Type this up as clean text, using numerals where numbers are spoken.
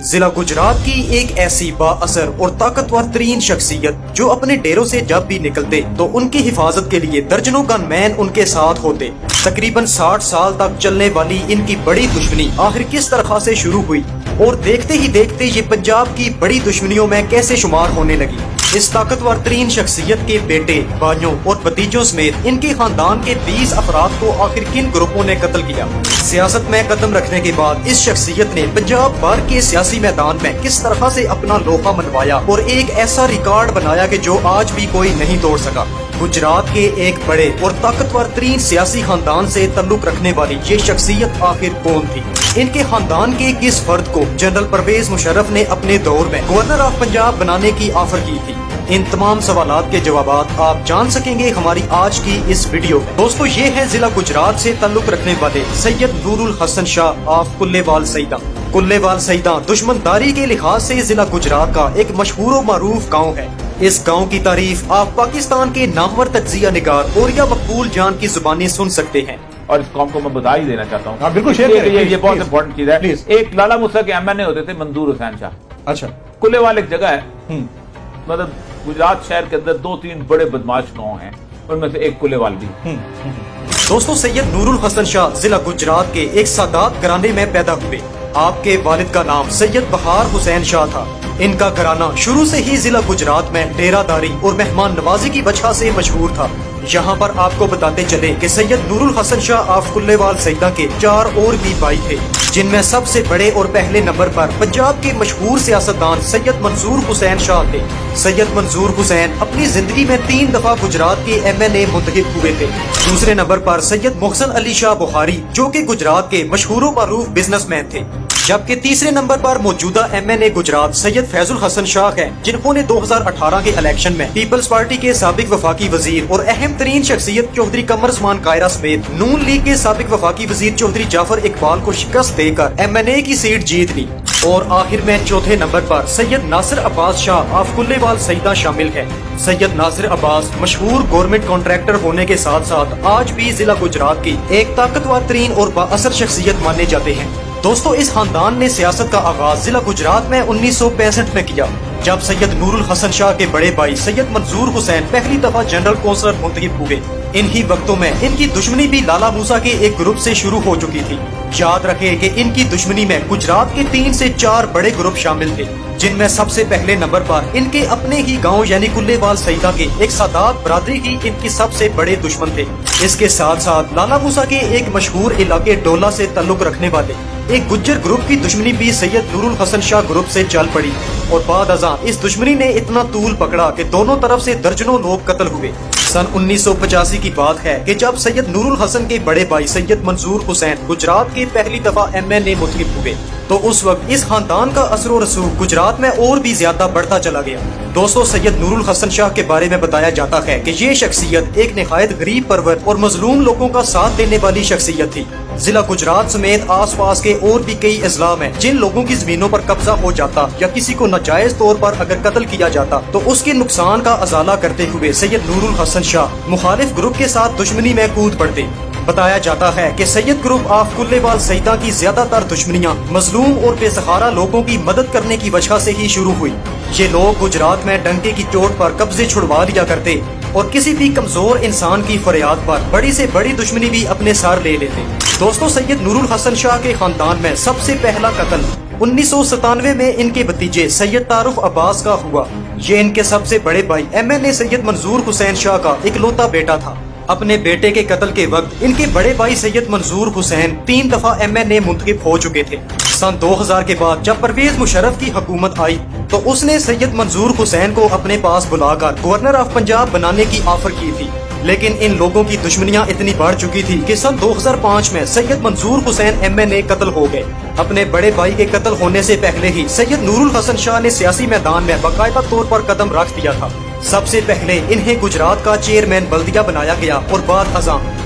ضلع گجرات کی ایک ایسی با اثر اور طاقتور ترین شخصیت جو اپنے ڈیروں سے جب بھی نکلتے تو ان کی حفاظت کے لیے درجنوں گن مین ان کے ساتھ ہوتے۔ تقریباً 60 سال تک چلنے والی ان کی بڑی دشمنی آخر کس طرح سے شروع ہوئی اور دیکھتے ہی دیکھتے یہ پنجاب کی بڑی دشمنیوں میں کیسے شمار ہونے لگی۔ اس طاقتور ترین شخصیت کے بیٹے، بھائیوں اور بھتیجوں سمیت ان کے خاندان کے 20 افراد کو آخر کن گروپوں نے قتل کیا؟ سیاست میں قدم رکھنے کے بعد اس شخصیت نے پنجاب بھر کے سیاسی میدان میں کس طرح سے اپنا لوہا منوایا اور ایک ایسا ریکارڈ بنایا کہ جو آج بھی کوئی نہیں توڑ سکا۔ گجرات کے ایک بڑے اور طاقتور ترین سیاسی خاندان سے تعلق رکھنے والی یہ شخصیت آخر کون تھی؟ ان کے خاندان کے کس فرد کو جنرل پرویز مشرف نے اپنے دور میں گورنر آف پنجاب بنانے کی آفر کی تھی؟ ان تمام سوالات کے جوابات آپ جان سکیں گے ہماری آج کی اس ویڈیو میں۔ دوستو، یہ ہے ضلع گجرات سے تعلق رکھنے والے سید نور الحسن شاہ آف کلیوال سیداں۔ کلیوال سیداں دشمنداری کے لحاظ سے ضلع گجرات کا ایک مشہور و معروف گاؤں ہے۔ اس گاؤں کی تعریف آپ پاکستان کے نامور تجزیہ نگار اوریا مقبول جان کی زبانی سن سکتے ہیں۔ اور اس قوم کو میں بدائی دینا چاہتا ہوں۔ بالکل شیئر کریں، یہ بہت امپورٹنٹ چیز ہے۔ پلیز۔ ایک لالا موسیٰ کے ایم این اے ہوتے تھے منظور حسین شاہ۔ اچھا، کلیوال ایک جگہ ہے، مطلب گجرات شہر کے اندر 2-3 بڑے بدماش گاؤں ہیں، ان میں سے ایک کلیوال بھی۔ دوستو، سید نور الحسن شاہ ضلع گجرات کے ایک سادات گھرانے میں پیدا ہوئے۔ آپ کے والد کا نام سید بہار حسین شاہ تھا۔ ان کا گھرانہ شروع سے ہی ضلع گجرات میں ڈیرہ داری اور مہمان نوازی کی وجہ سے مشہور تھا۔ یہاں پر آپ کو بتاتے چلے کہ سید نور الحسن شاہ آف کلیوال سیداں کے 4 اور بھی بھائی تھے، جن میں سب سے بڑے اور پہلے نمبر پر پنجاب کے مشہور سیاستدان سید منظور حسین شاہ تھے۔ سید منظور حسین اپنی زندگی میں 3 دفعہ گجرات کے ایم این اے منتخب ہوئے تھے۔ دوسرے نمبر پر سید محسن علی شاہ بخاری، جو کہ گجرات کے مشہور و معروف بزنس مین تھے، جبکہ تیسرے نمبر پر موجودہ ایم این اے گجرات سید فیض الحسن شاہ ہیں، جنہوں نے 2018 کے الیکشن میں پیپلز پارٹی کے سابق وفاقی وزیر اور اہم ترین شخصیت چودھری قمر عثمان کائرہ سمیت نون لیگ کے سابق وفاقی وزیر چودھری جعفر اقبال کو شکست دے کر ایم این اے کی سیٹ جیت لی۔ اور آخر میں چوتھے number per Syed Nasir Abbas Shah of کلیوال سیداں شامل ہے۔ سید ناصر عباس مشہور گورنمنٹ کانٹریکٹر ہونے کے ساتھ ساتھ آج بھی ضلع گجرات کی ایک طاقتور ترین اور با اثر شخصیت مانے جاتے ہیں۔ دوستو، اس خاندان نے سیاست کا آغاز ضلع گجرات میں 1965 میں کیا، جب سید نور الحسن شاہ کے بڑے بھائی سید منظور حسین پہلی دفعہ جنرل کونسلر منتخب ہوئے۔ انہی وقتوں میں ان کی دشمنی بھی لالا موسیٰ کے ایک گروپ سے شروع ہو چکی تھی۔ یاد رکھیں کہ ان کی دشمنی میں گجرات کے 3 سے 4 بڑے گروپ شامل تھے، جن میں سب سے پہلے نمبر پر ان کے اپنے ہی گاؤں یعنی کلیوال سیداں کے ایک سادات برادری ہی ان کی سب سے بڑے دشمن تھے۔ اس کے ساتھ ساتھ لالا موسیٰ کے ایک مشہور علاقے ڈولہ سے تعلق رکھنے والے ایک گجر گروپ کی دشمنی بھی سید نور الحسن شاہ گروپ سے چل پڑی، اور بعد ازاں اس دشمنی نے اتنا طول پکڑا کہ دونوں طرف سے درجنوں لوگ قتل ہوئے۔ سن 1985 کی بات ہے کہ جب سید نور الحسن کے بڑے بھائی سید منظور حسین گجرات کے پہلی دفعہ ایم این اے منتخب ہوئے، تو اس وقت اس خاندان کا اثر و رسوخ گجرات میں اور بھی زیادہ بڑھتا چلا گیا۔ دوستو، سید نور الحسن شاہ کے بارے میں بتایا جاتا ہے کہ یہ شخصیت ایک نہایت غریب پرور اور مظلوم لوگوں کا ساتھ دینے والی شخصیت تھی۔ ضلع گجرات سمیت آس پاس کے اور بھی کئی اضلاع میں جن لوگوں کی زمینوں پر قبضہ ہو جاتا یا کسی کو ناجائز طور پر اگر قتل کیا جاتا تو اس کے نقصان کا ازالہ کرتے ہوئے سید نور الحسن شاہ مخالف گروپ کے ساتھ دشمنی میں کود پڑتے۔ بتایا جاتا ہے کہ سید گروپ آف کلیوال سیداں کی زیادہ تر دشمنیاں مظلوم اور بے سہارا لوگوں کی مدد کرنے کی وجہ سے ہی شروع ہوئی۔ یہ لوگ گجرات میں ڈنکے کی چوٹ پر قبضے چھڑوا لیا کرتے اور کسی بھی کمزور انسان کی فریاد پر بڑی سے بڑی دشمنی بھی اپنے سر لے لیتے۔ دوستو، سید نور الحسن شاہ کے خاندان میں سب سے پہلا قتل 1997 میں ان کے بھتیجے سید تعارف عباس کا ہوا۔ یہ ان کے سب سے بڑے بھائی ایم این اے سید منظور حسین شاہ کا اکلوتا بیٹا تھا۔ اپنے بیٹے کے قتل کے وقت ان کے بڑے بھائی سید منظور حسین 3 دفعہ ایم این اے منتخب ہو چکے تھے۔ سن 2000 کے بعد جب پرویز مشرف کی حکومت آئی تو اس نے سید منظور حسین کو اپنے پاس بلا کر گورنر آف پنجاب بنانے کی آفر کی تھی، لیکن ان لوگوں کی دشمنیاں اتنی بڑھ چکی تھی کہ سن 2005 میں سید منظور حسین ایم این اے قتل ہو گئے۔ اپنے بڑے بھائی کے قتل ہونے سے پہلے ہی سید نور الحسن شاہ نے سیاسی میدان میں باقاعدہ طور پر قدم رکھ دیا تھا۔ سب سے پہلے انہیں گجرات کا چیئرمین بلدیہ بنایا گیا اور بعد ازاں